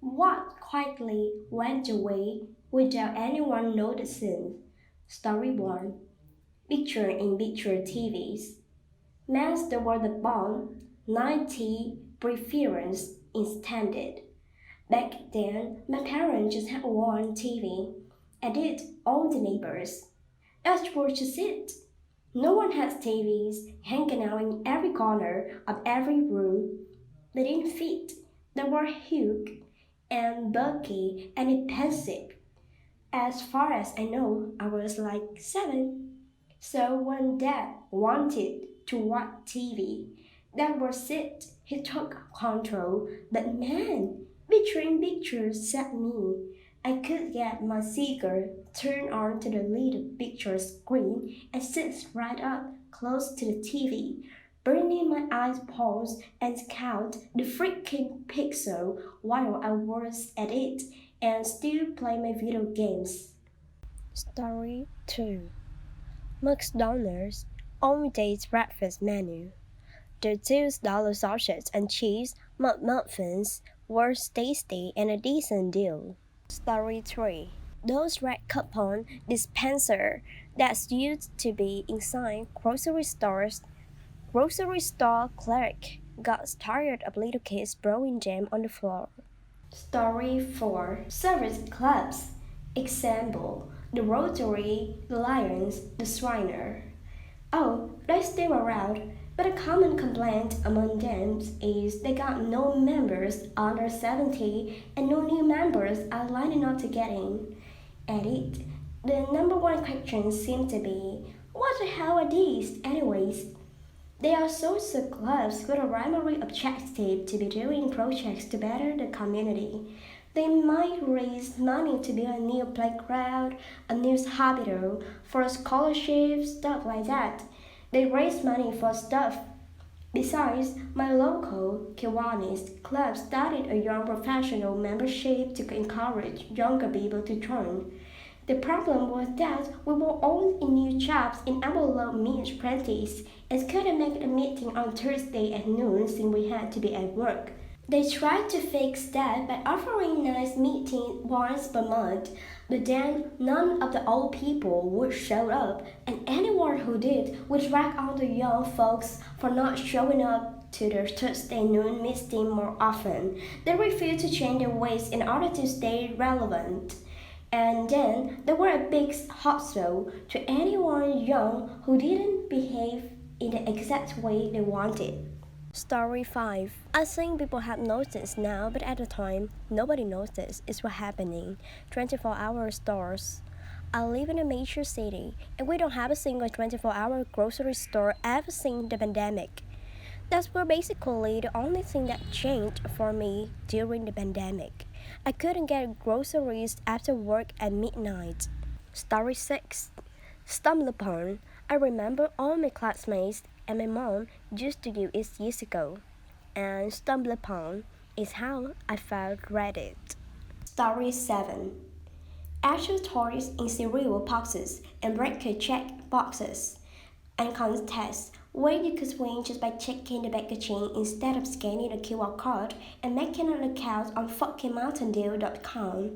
What quietly went away without anyone noticing? Story 1. Picture in picture TVs. Mass the word bomb, 90 preference intended. Back then, my parents just had one TV. I did all the neighbors. That's were just it. No one has TVs hanging out in every corner of every room. They didn't fit. They were huge and bulky and expensive. As far as I know, I was like 7. So when Dad wanted to watch TV, that was it. He took control. But man, picturing pictures set me. I could get my cigar turned on to the little picture screen and sit right up close to the TV, burning my eyes pause and count the freaking pixel while I was at it and still play my video games. Story 2. McDonald's on-day's breakfast menu. The $2 sausage and cheese McMuffins were tasty and a decent deal. Story 3. Those red coupon dispenser that used to be inside grocery store clerk got tired of little kids throwing jam on the floor. Story 4. Service clubs. Example, the Rotary, the Lions, the Shriner. Oh, they're still around, but a common complaint among them is they got no members under 70 and no new members are lining up to get in. At it, the number one question seems to be, what the hell are these, anyways? They are social clubs with a primary objective to be doing projects to better the community. They might raise money to build a new playground, a new hospital, for scholarships, stuff like that. They raise money for stuff. Besides, my local Kiwanis club started a young professional membership to encourage younger people to join. The problem was that we were all in new jobs in our low mid-20s and couldn't make a meeting on Thursday at noon since we had to be at work. They tried to fix that by offering nice meeting once per month, but then none of the old people would show up, and anyone who did would drag on the young folks for not showing up to their Thursday noon meeting more often. They refused to change their ways in order to stay relevant. And then there were a big hustle to anyone young who didn't behave in the exact way they wanted. Story 5. I think people have noticed now, but at the time, nobody noticed is what happening. 24-hour stores. I live in a major city, and we don't have a single 24-hour grocery store ever since the pandemic. That's were basically the only thing that changed for me during the pandemic. I couldn't get groceries after work at midnight. Story 6. Stumble upon. I remember all my classmates and my mom used to use it years ago. And stumble upon is how I found Reddit. Story 7. Actual toys in cereal boxes and breaker check boxes. And contests where you could win just by checking the packaging instead of scanning a QR code and making an account on fuckingmountaindew.com.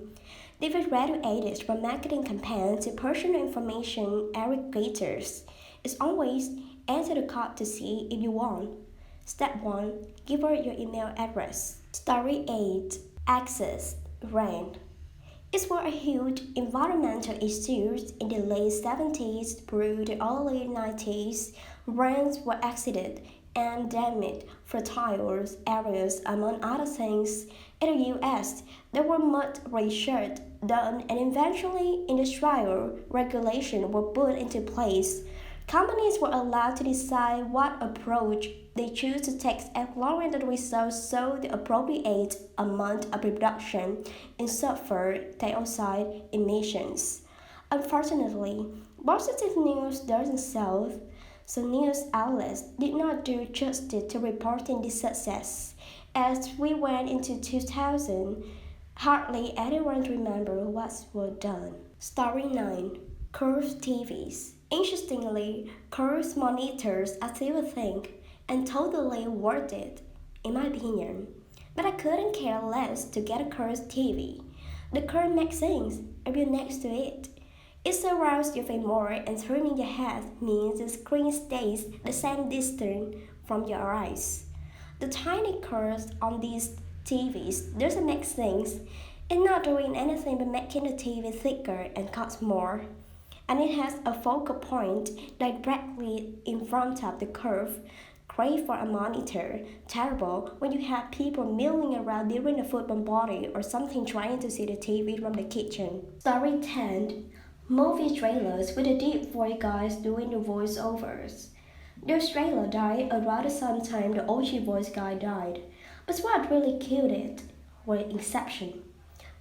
They've graduated from marketing campaigns to personal information aggregators. It's always enter the code to see if you won. Step 1. Give her your email address. Story 8. Access. Rain. It was a huge environmental issue in the late 70s through the early 90s. Rains were accident and damaged fertile areas, among other things. In the US, there were much research done and eventually industrial regulations were put into place. Companies were allowed to decide what approach they choose to take as long as the results show the appropriate amount of reduction in sulfur dioxide emissions. Unfortunately, positive news doesn't sell, so news outlets did not do justice to reporting this success. As we went into 2000, hardly anyone remembers what was done. Story 9. Curved TVs. Interestingly, curved monitors are still a thing and totally worth it, in my opinion. But I couldn't care less to get a cursed TV. The current makes sense. I built next to it. It surrounds your face more and turning your head means the screen stays the same distance from your eyes. The tiny curves on these TVs doesn't make sense. It's not doing anything but making the TV thicker and cost more. And it has a focal point directly in front of the curve. Great for a monitor, terrible when you have people milling around during a football party or something trying to see the TV from the kitchen. Story 10. Movie trailers with the deep voice guys doing the voiceovers. The trailer died around the same time the OG voice guy died. But what really killed it was Inception.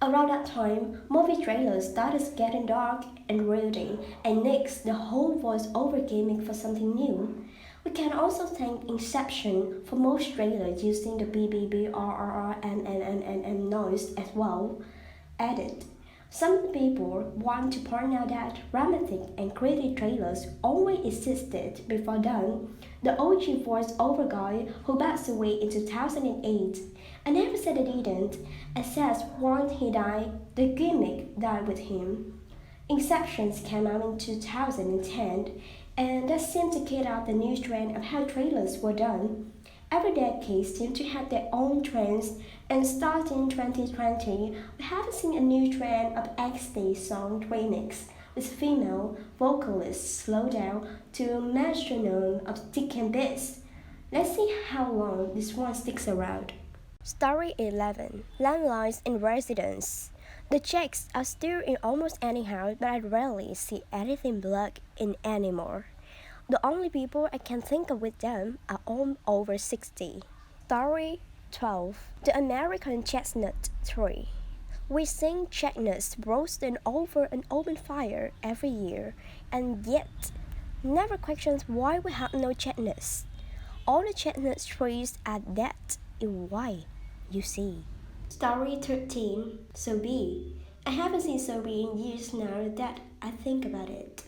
Around that time, movie trailers started getting dark and brooding, and next the whole voice-over gimmick for something new. We can also thank Inception for most trailers using the BBBRRRMMMM noise as well. Added. Some people want to point out that romantic and creative trailers always existed before then. The OG voice-over guy who passed away in 2008. I never said it didn't. It says once he died, the gimmick died with him. Inceptions came out in 2010, and that seemed to kid out the new trend of how trailers were done. Every decade seems to have their own trends, and starting 2020, we haven't seen a new trend of XD song remix with female vocalists slowed down to a metronome of ticking beats. Let's see how long this one sticks around. Story 11. Landlines in residence. The checks are still in almost any house, but I rarely see anything black in anymore. The only people I can think of with them are all over 60. Story 12. The American Chestnut Tree. We sing chestnuts roasted over an open fire every year, and yet never questions why we have no chestnuts. All the chestnut trees are dead in white, you see. Story 13. Sobe. I haven't seen Sobe in years now that I think about it.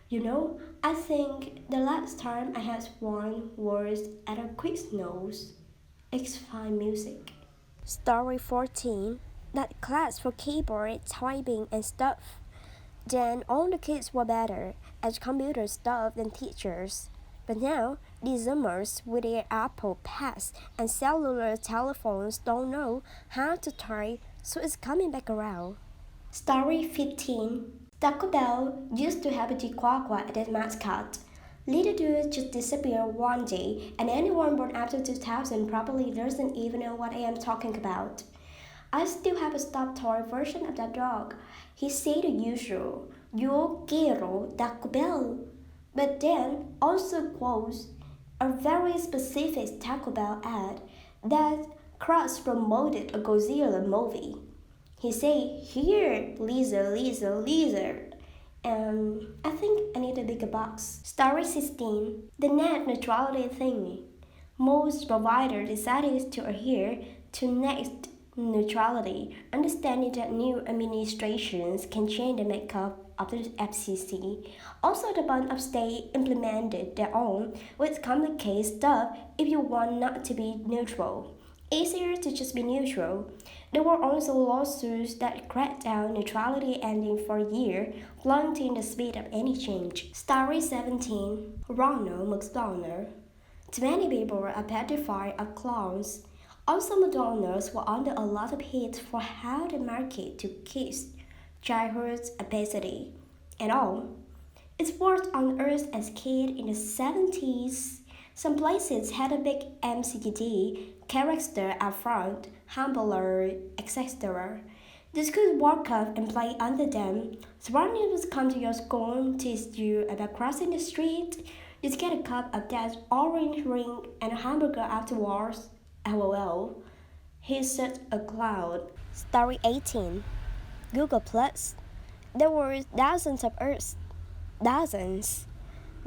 You know, I think the last time I had one was at a Quiznos. It's fine music. Story 14. That class for keyboard, typing and stuff. Then all the kids were better at computer stuff than teachers. But now, these Zoomers with their Apple Pads and cellular telephones don't know how to type, so it's coming back around. Story 15. Taco Bell used to have a Chihuahua as its mascot. Little dude just disappeared one day, and anyone born after 2000 probably doesn't even know what I am talking about. I still have a stuffed toy version of that dog. He said the usual, "Yo quiero Taco Bell," but then also quotes a very specific Taco Bell ad that cross-promoted a Godzilla movie. He said, "Here, Lisa, Lisa, Lisa." I think I need a bigger box. Story 16. The net neutrality thingy. Most providers decided to adhere to net neutrality, understanding that new administrations can change the makeup of the FCC. Also, the bunch of states implemented their own, which complicates stuff if you want not to be neutral. Easier to just be neutral. There were also lawsuits that cracked down neutrality ending for a year, blunting the speed of any change. Story 17. Ronald McDonald. Too many people are petrified of clowns. Also, McDonald's were under a lot of heat for how they market to kids, childhood obesity, and all. It worked on Earth as kid in the 70s. Some places had a big MCD character up front, humbler, etc. This could walk up and play under them. So when you would come to your school, teach you about crossing the street, you'd get a cup of that orange ring and a hamburger afterwards. LOL. He's such a clown. Story 18. Google Plus. There were dozens of Earths. Dozens.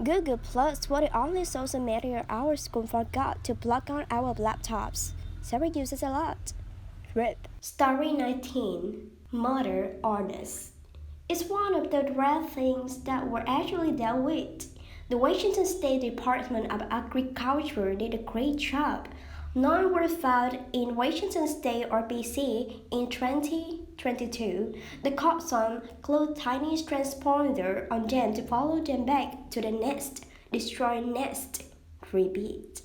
Google Plus was the only social media our school forgot to plug on our laptops, so we use it a lot. RIP. Story 19. Mother Honest. It's one of the rare things that were actually dealt with. The Washington State Department of Agriculture did a great job. None were found in Washington State or BC in 2022. The caution glued tiny transponder on them to follow them back to the nest, destroying nest. Repeat.